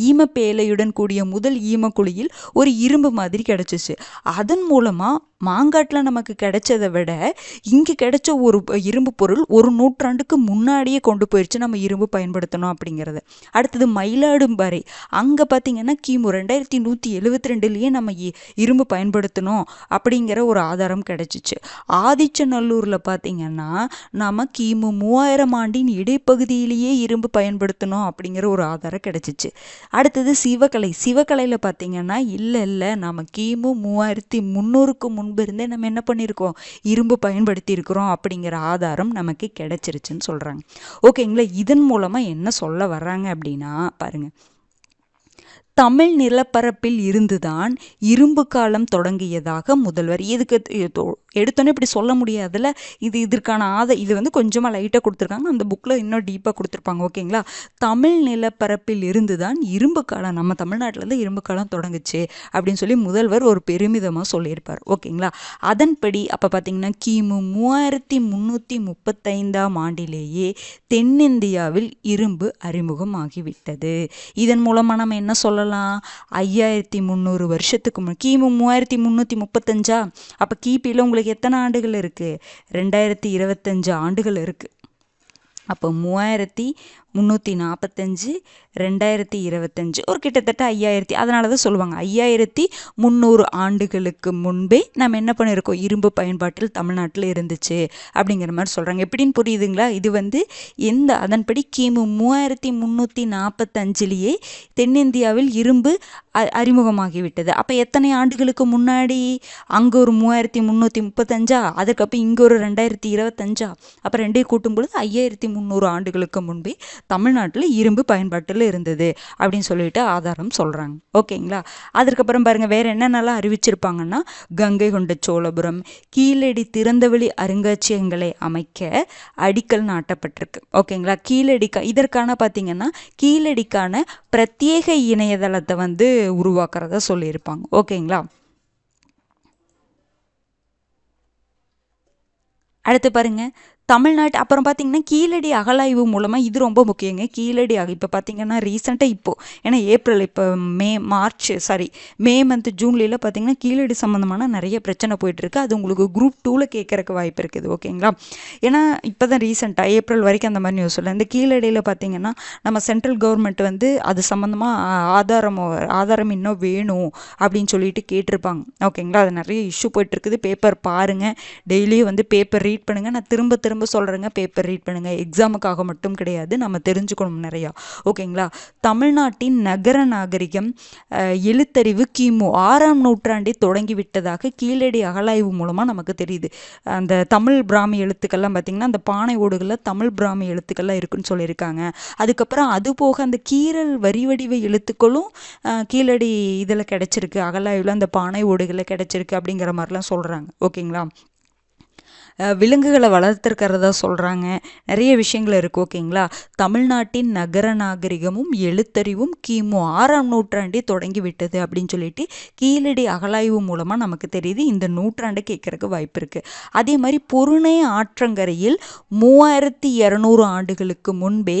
ஈமப்பேலையுடன் கூடிய முதல் ஈமக்குழியில் ஒரு இரும்பு மாதிரி கிடச்சிச்சு. அதன் மூலமாக மாங்காட்டில் நமக்கு கிடைச்சதை விட இங்கே கிடைச்ச ஒரு இரும்பு பொருள் ஒரு நூற்றாண்டுக்கு முன்னாடியே கொண்டு போயிடுச்சு நம்ம இரும்பு பயன்படுத்தணும் அப்படிங்கிறது. அடுத்தது மயிலாடும்பாறை. அங்கே பார்த்திங்கன்னா கிமு 2172 நம்ம இரும்பு பயன்படுத்தணும் அப்படிங்கிற ஒரு ஆதாரம் கிடைச்சிச்சு. ஆதிச்சநல்லூரில் பார்த்திங்கன்னா நம்ம கிமு 3000 ஆண்டின் இடைப்பகுதியிலேயே இரும்பு பயன்படுத்தணும் அப்படிங்கிற ஒரு ஆதாரம் கிடைச்சிச்சு. அடுத்தது சிவகலை. சிவகலையில் பார்த்திங்கன்னா இல்லை நம்ம கிமு 3300க்கு முன்பு இருந்தே நம்ம என்ன பண்ணியிருக்கோம், இரும்பு பயன்படுத்தி இருக்கிறோம் அப்படிங்கிற ஆதாரம் நமக்கு கிடைச்சிருச்சுன்னு சொல்கிறாங்க. ஓகேங்களா. இதன் மூலமாக என்ன சொல்ல வர்றாங்க அப்படின்னா பாருங்க, தமிழ் நிலப்பரப்பில் இருந்துதான் இரும்பு காலம் தொடங்கியதாக முதல்வர். இதுக்கு எடுத்தோன்னே இப்படி சொல்ல முடியாதுல்ல. இதற்கான இது வந்து கொஞ்சமாக லைட்டாக கொடுத்துருக்காங்க, அந்த புக்கில் இன்னும் டீப்பாக கொடுத்துருப்பாங்க. ஓகேங்களா. தமிழ் நிலப்பரப்பில் இருந்துதான் இரும்பு காலம், நம்ம தமிழ்நாட்டிலேருந்து இரும்பு காலம் தொடங்குச்சு அப்படின்னு சொல்லி முதல்வர் ஒரு பெருமிதமாக சொல்லியிருப்பார். ஓகேங்களா. அதன்படி அப்போ பார்த்தீங்கன்னா கிமு 3335 ஆண்டிலேயே தென்னிந்தியாவில் இரும்பு அறிமுகமாகிவிட்டது. இதன் மூலமாக நம்ம என்ன சொல்லலாம், 5300 வருஷத்துக்கு கிமு 3335. அப்போ கிபியில் உங்களுக்கு எத்தனை ஆண்டுகள் இருக்குது, 2025 ஆண்டுகள் இருக்குது. அப்போ 3345 2025 ஒரு கிட்டத்தட்ட 5000, அதனால தான் சொல்லுவாங்க 5300 ஆண்டுகளுக்கு முன்பே நம்ம என்ன பண்ணியிருக்கோம், இரும்பு பயன்பாட்டில் தமிழ்நாட்டில் இருந்துச்சு அப்படிங்கிற மாதிரி சொல்கிறாங்க. எப்படின்னு புரியுதுங்களா. இது வந்து அதன்படி கிமு 3345 தென்னிந்தியாவில் இரும்பு அறிமுகமாகிவிட்டது. அப்போ எத்தனை ஆண்டுகளுக்கு முன்னாடி, அங்கே ஒரு 3335, அதுக்கப்புறம் இங்கே ஒரு 2025, அப்போ ரெண்டையும் கூட்டும் பொழுது 5300 ஆண்டுகளுக்கு முன்பே தமிழ்நாட்டில் இரும்பு பயன்பாட்டில் இருந்தது அப்படின்னு சொல்லிட்டு ஆதாரம் சொல்கிறாங்க. ஓகேங்களா. அதுக்கப்புறம் பாருங்கள் வேறு என்னென்னலாம் அறிவிச்சிருப்பாங்கன்னா, கங்கை கொண்ட சோழபுரம், கீழடி திறந்தவெளி அருங்காட்சியகங்களை அமைக்க அடிக்கல் நாட்டப்பட்டிருக்கு. ஓகேங்களா. இதற்கான பார்த்தீங்கன்னா கீழடிக்கான பிரத்யேக இணையதளத்தை வந்து உருவாக்குறதா சொல்லியிருப்பாங்க. ஓகேங்களா. அடுத்து பாருங்க, தமிழ்நாட்டு அப்புறம் பார்த்தீங்கன்னா கீழடி அகழாய்வு மூலமாக இது ரொம்ப முக்கியங்க. கீழடி இப்போ பார்த்தீங்கன்னா ரீசெண்டாக ஏன்னா ஏப்ரல் இப்போ மே மந்த் ஜூன்ல பார்த்தீங்கன்னா கீழடி சம்மந்தமான நிறைய பிரச்சனை போயிட்டுருக்கு. அது உங்களுக்கு குரூப் 2ல் கேட்கறக்கு வாய்ப்பு இருக்குது. ஓகேங்களா? ஏன்னா இப்போ தான் ரீசெண்டாக ஏப்ரல் வரைக்கும் அந்த மாதிரி நியூஸ் இல்லை. இந்த கீழடியில் பார்த்தீங்கன்னா நம்ம சென்ட்ரல் கவர்மெண்ட் வந்து அது சம்மந்தமாக ஆதாரம் இன்னும் வேணும் அப்படின்னு சொல்லிட்டு கேட்டிருப்பாங்க. ஓகேங்களா? அது நிறைய இஷ்யூ போயிட்டுருக்குது. பேப்பர் பாருங்கள், டெய்லியும் வந்து பேப்பர் ரீட் பண்ணுங்கள். நான் திரும்ப சொல்கிறேங்க, பேப்பர் ரீட் பண்ணுங்கள். எக்ஸாமுக்காக மட்டும் கிடையாது, நம்ம தெரிஞ்சுக்கணும் நிறையா. ஓகேங்களா? தமிழ்நாட்டின் நகர நாகரிகம் எழுத்தறிவு கிமு 6ஆம் நூற்றாண்டை தொடங்கிவிட்டதாக கீழடி அகழாய்வு மூலமாக நமக்கு தெரியுது. அந்த தமிழ் பிராமி எழுத்துக்கள்லாம் பார்த்திங்கன்னா அந்த பானை ஓடுகளில் தமிழ் பிராமி எழுத்துக்கள்லாம் இருக்குன்னு சொல்லியிருக்காங்க. அதுக்கப்புறம் அது போக அந்த கீரல் வரி வடிவ எழுத்துக்களும் கீழடி இதில் கிடச்சிருக்கு, அகழாய்வில் அந்த பானை ஓடுகளில் கிடச்சிருக்கு அப்படிங்கிற மாதிரிலாம் சொல்கிறாங்க. ஓகேங்களா? விலங்குகளை வளர்த்துருக்கிறதா சொல்கிறாங்க. நிறைய விஷயங்கள் இருக்குது. ஓகேங்களா? தமிழ்நாட்டின் நகர நாகரிகமும் எழுத்தறிவும் கிமு 6ஆம் நூற்றாண்டே தொடங்கி விட்டது அப்படின்னு சொல்லிட்டு கீழடி அகழாய்வு மூலமாக நமக்கு தெரியுது. இந்த நூற்றாண்டை கேட்கறக்கு வாய்ப்பு இருக்குது. அதே மாதிரி பொருணை ஆற்றங்கரையில் 3200 ஆண்டுகளுக்கு முன்பே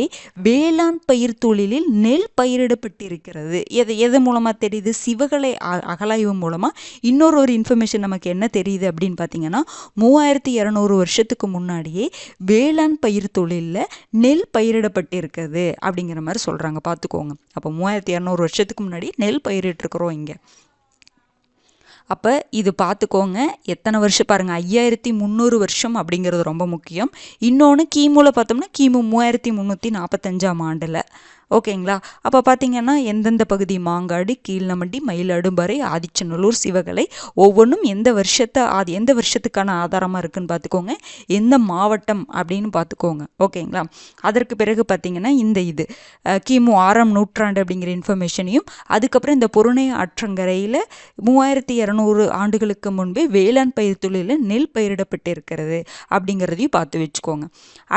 வேளாண் பயிர் தொழிலில் நெல் பயிரிடப்பட்டிருக்கிறது. எது மூலமாக தெரியுது? சிவகலை அகழாய்வு மூலமாக இன்னொரு இன்ஃபர்மேஷன் நமக்கு என்ன தெரியுது அப்படின்னு பார்த்தீங்கன்னா 3200 வருஷத்துக்கு முன்னாடியே வேளாண் பயிர் தொழிலில் நெல் பயிரிடப்பட்டிருக்குது அப்படிங்கிற மாதிரி சொல்கிறாங்க. பார்த்துக்கோங்க. அப்போ 3200 வருஷத்துக்கு முன்னாடி நெல் பயிரிட்டுருக்குறோம் இங்கே. அப்போ இது பார்த்துக்கோங்க. எத்தனை வருஷம் பாருங்கள், 5300 வருஷம் அப்படிங்கிறது ரொம்ப முக்கியம். இன்னொன்று கிமுல பார்த்தோம்னா கிமு 3345ஆம் ஆண்டில். ஓகேங்களா? அப்போ பார்த்தீங்கன்னா எந்தெந்த பகுதி மாங்காடு, கீழ்நமண்டி, மயிலாடும்பாறை, ஆதிச்சநல்லூர், சிவகலை ஒவ்வொன்றும் எந்த வருஷத்துக்கான ஆதாரமாக இருக்குன்னு பார்த்துக்கோங்க. எந்த மாவட்டம் அப்படின்னு பார்த்துக்கோங்க. ஓகேங்களா? அதற்கு பிறகு பார்த்தீங்கன்னா இது கிமு 6ஆம் நூற்றாண்டு அப்படிங்கிற இன்ஃபர்மேஷனையும், அதுக்கப்புறம் இந்த பொருணை ஆற்றங்கரையில் 3200 ஆண்டுகளுக்கு முன்பே வேளாண் பயிர் தொழிலில் நெல் பயிரிடப்பட்டு இருக்கிறது அப்படிங்கிறதையும் பார்த்து வச்சுக்கோங்க.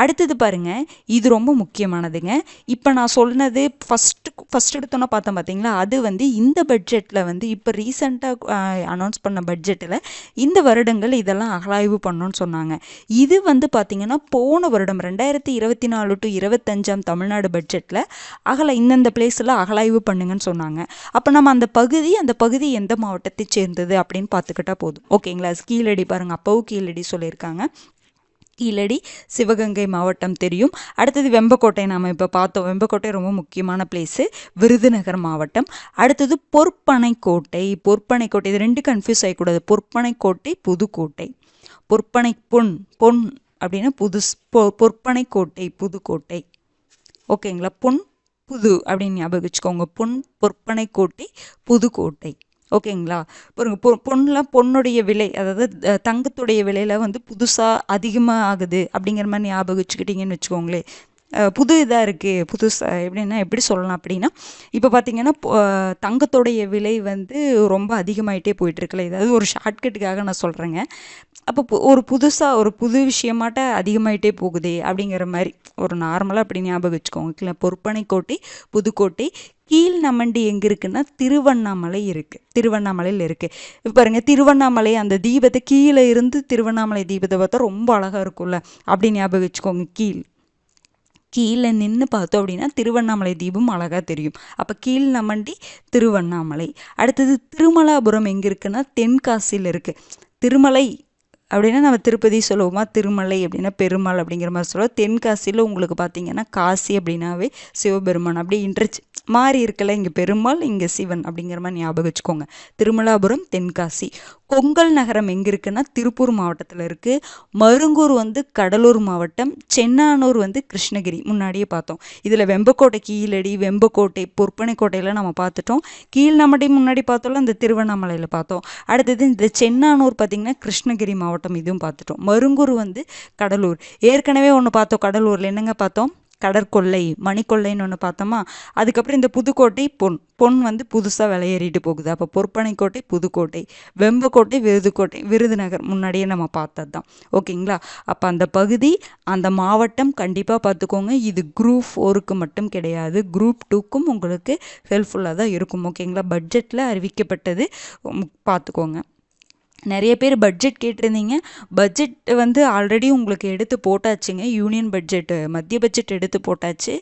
அடுத்தது பாருங்க, இது ரொம்ப முக்கியமானதுங்க. இப்போ நான் சொன்னது ஃபஸ்ட் எடுத்தோன்னா பார்த்தோம் பார்த்தீங்களா, அது வந்து இந்த பட்ஜெட்டில் வந்து இப்போ ரீசெண்டாக அனௌன்ஸ் பண்ண பட்ஜெட்டில் இந்த வருடங்கள் இதெல்லாம் அகழாய்வு பண்ணோன்னு சொன்னாங்க. இது வந்து பார்த்திங்கன்னா போன வருடம் 2024 to 25 தமிழ்நாடு பட்ஜெட்டில் இந்தந்த பிளேஸில் அகழாய்வு பண்ணுங்கன்னு சொன்னாங்க. அப்போ நம்ம அந்த பகுதி எந்த மாவட்டத்தை சேர்ந்தது அப்படின்னு பார்த்துக்கிட்டா போதும். ஓகேங்களா? கீழடி பாருங்கள், அப்பவும் கீழடி சொல்லியிருக்காங்க. கீழடி சிவகங்கை மாவட்டம் தெரியும். அடுத்தது வெம்பக்கோட்டை, நாம் இப்போ பார்த்தோம். வெம்பக்கோட்டை ரொம்ப முக்கியமான பிளேஸு, விருதுநகர் மாவட்டம். அடுத்தது பொற்பனைக்கோட்டை. இது 2 கன்ஃபியூஸ் ஆகிக்கூடாது. பொற்பனைக்கோட்டை, புதுக்கோட்டை. பொன் அப்படின்னா பொற்பனைக்கோட்டை, புதுக்கோட்டை. ஓகேங்களா? புது அப்படின்னு ஞாபகம் வச்சுக்கோங்க. பொற்பனைக்கோட்டை, புதுக்கோட்டை. ஓகேங்களா? பொண்ணுடைய விலை, அதாவது தங்கத்துடைய விலையில் வந்து புதுசாக அதிகமாக ஆகுது அப்படிங்கிற மாதிரி ஞாபகம் வச்சுக்கிட்டிங்கன்னு வச்சுக்கோங்களேன். புது இதாக இருக்குது. புதுசாக எப்படி சொல்லலாம் அப்படின்னா, இப்போ பார்த்திங்கன்னா தங்கத்துடைய விலை வந்து ரொம்ப அதிகமாகிட்டே போயிட்டுருக்குல்ல. ஏதாவது ஒரு ஷார்ட்கட்டுக்காக நான் சொல்கிறேங்க. அப்போ ஒரு புது விஷயமாட்ட அதிகமாகிட்டே போகுதே அப்படிங்கிற மாதிரி ஒரு நார்மலாக அப்படி ஞாபகம் வச்சுக்கோங்க. பொற்பனைக்கோட்டை, புதுக்கோட்டை. கீழ்நமண்டி எங்கே இருக்குன்னா திருவண்ணாமலையில் இருக்குது. இப்போ பாருங்கள், திருவண்ணாமலை அந்த தீபத்தை கீழே இருந்து திருவண்ணாமலை தீபத்தை பார்த்தா ரொம்ப அழகாக இருக்கும்ல, அப்படி ஞாபகம் வச்சுக்கோங்க. கீழே நின்று பார்த்தோம் அப்படின்னா திருவண்ணாமலை தீபம் அழகாக தெரியும். அப்போ கீழ்நமண்டி, திருவண்ணாமலை. அடுத்தது திருமலாபுரம் எங்கே இருக்குன்னா தென்காசியில் இருக்குது. திருமலை அப்படின்னா நம்ம திருப்பதி சொல்லுவோமா, திருமலை அப்படின்னா பெருமாள் அப்படிங்கிற மாதிரி சொல்லுவோம். தென்காசியில் உங்களுக்கு பார்த்தீங்கன்னா காசி அப்படின்னாவே சிவபெருமான், அப்படி மாறி இருக்கல, இங்கே பெருமாள் இங்கே சிவன் அப்படிங்கிற மாதிரி ஞாபகம் வச்சுக்கோங்க. திருமலாபுரம், தென்காசி. கொங்கல் நகரம் எங்கே இருக்குன்னா திருப்பூர் மாவட்டத்தில் இருக்குது. மருங்கூர் வந்து கடலூர் மாவட்டம். சென்னானூர் வந்து கிருஷ்ணகிரி, முன்னாடியே பார்த்தோம். இதில் வெம்பக்கோட்டை, கீழடி, வெம்பக்கோட்டை, பொற்பனைக்கோட்டையில் நம்ம பார்த்துட்டோம். கீழ்நமண்டி முன்னாடி பார்த்தோம்ல, இந்த திருவண்ணாமலையில் பார்த்தோம். அடுத்தது இந்த சென்னானூர் பார்த்திங்கன்னா கிருஷ்ணகிரி மாவட்டம், இதுவும் பார்த்துட்டோம். மருங்கூர் வந்து கடலூர். ஏற்கனவே ஒன்று பார்த்தோம் கடலூரில், என்னங்க பார்த்தோம்? கடற்கொள்ளை, மணிக்கொள்ளைன்னு ஒன்று பார்த்தோமா. அதுக்கப்புறம் இந்த புதுக்கோட்டை, பொன் வந்து புதுசாக விலையேறிட்டு போகுது. அப்போ பொற்பனைக்கோட்டை, புதுக்கோட்டை. வெம்பக்கோட்டை, விருதுநகர் முன்னாடியே நம்ம பார்த்தது தான். ஓகேங்களா? அப்போ அந்த பகுதி, அந்த மாவட்டம் கண்டிப்பாக பார்த்துக்கோங்க. இது குரூப் 4க்கு மட்டும் கிடையாது, குரூப் 2க்கும் உங்களுக்கு ஹெல்ப்ஃபுல்லாக தான் இருக்கும். ஓகேங்களா? பட்ஜெட்டில் அறிவிக்கப்பட்டது, பார்த்துக்கோங்க. நிறைய பேர் பட்ஜெட் கேட்டிருந்தீங்க. பட்ஜெட் வந்து ஆல்ரெடி உங்களுக்கு எடுத்து போட்டாச்சுங்க. யூனியன் பட்ஜெட், மத்திய பட்ஜெட் எடுத்து போட்டாச்சு.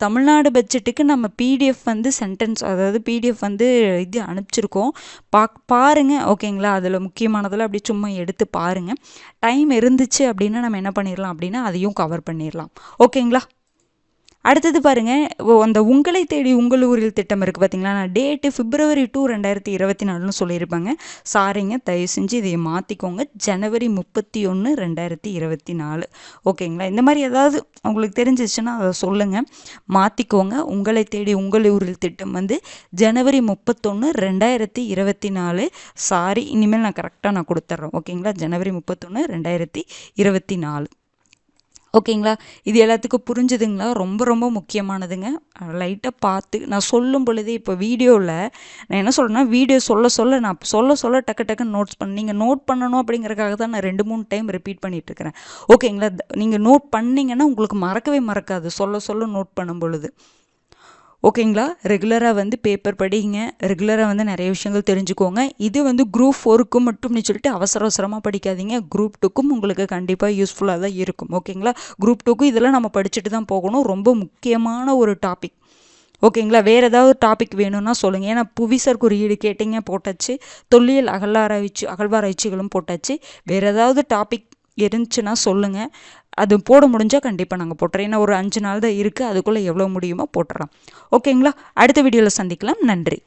தமிழ்நாடு பட்ஜெட்டுக்கு நம்ம பிடிஎஃப் வந்து சென்டென்ஸ், அதாவது பிடிஎஃப் வந்து இது அனுப்பிச்சிருக்கோம். பாருங்கள், ஓகேங்களா? அதில் முக்கியமானதில் அப்படி சும்மா எடுத்து பாருங்கள். டைம் இருந்துச்சு அப்படின்னா நம்ம என்ன பண்ணிடலாம் அப்படின்னா அதையும் கவர் பண்ணிடலாம். ஓகேங்களா? அடுத்தது பாருங்கள், அந்த உங்களை தேடி உங்கள் ஊரில் திட்டம் இருக்குது பார்த்தீங்களா? நான் டேட்டு February 2, 2024 சொல்லியிருப்பாங்க. சாரிங்க, தயவு செஞ்சு இதை மாற்றிக்கோங்க. January 31, 2024. ஓகேங்களா? இந்த மாதிரி ஏதாவது உங்களுக்கு தெரிஞ்சிச்சுன்னா அதை சொல்லுங்கள், மாற்றிக்கோங்க. உங்களை தேடி உங்கள் ஊரில் திட்டம் வந்து January 31, 2024. சாரி, இனிமேல் நான் கரெக்டாக கொடுத்துட்றேன். ஓகேங்களா? January 31, 2024. ஓகேங்களா? இது எல்லாத்துக்கும் புரிஞ்சுதுங்களா? ரொம்ப ரொம்ப முக்கியமானதுங்க. லைட்டாக பார்த்து நான் சொல்லும் பொழுதே இப்போ வீடியோவில் நான் என்ன சொல்கிறேன்னா, வீடியோ நான் சொல்ல டக்கு டக்குன்னு நோட்ஸ் நீங்கள் நோட் பண்ணணும் அப்படிங்கிறதுக்காக தான் நான் 2-3 டைம் ரிப்பீட் பண்ணிகிட்ருக்கிறேன். ஓகேங்களா? நீங்கள் நோட் பண்ணிங்கன்னா உங்களுக்கு மறக்கவே மறக்காது, சொல்ல நோட் பண்ணும் பொழுது. ஓகேங்களா? ரெகுலராக வந்து பேப்பர் படிங்க, ரெகுலராக வந்து நிறைய விஷயங்கள் தெரிஞ்சுக்கோங்க. இது வந்து குரூப் 4க்கு மட்டும்னு சொல்லிட்டு அவசரமாக படிக்காதீங்க. குரூப் 2க்கும் உங்களுக்கு கண்டிப்பாக யூஸ்ஃபுல்லாக தான் இருக்கும். ஓகேங்களா? குரூப் 2க்கும் இதெல்லாம் நம்ம படிச்சுட்டு தான் போகணும். ரொம்ப முக்கியமான ஒரு டாபிக். ஓகேங்களா? வேறு ஏதாவது டாபிக் வேணும்னா சொல்லுங்கள். ஏன்னா புவிசார் குறியீடு கேட்டிங்க, போட்டாச்சு. தொல்லியல் அகழ்வாராய்ச்சிகளும் போட்டாச்சு. வேறு ஏதாவது டாபிக் இருந்துச்சுன்னா சொல்லுங்கள். அது போட முடிஞ்சால் கண்டிப்பாக நாங்கள் போட்டுறோம். ஏன்னா ஒரு 5 நாள் தான் இருக்குது, அதுக்குள்ளே எவ்வளோ முடியுமோ போட்டுறோம். ஓகேங்களா? அடுத்த வீடியோவில் சந்திக்கலாம். நன்றி.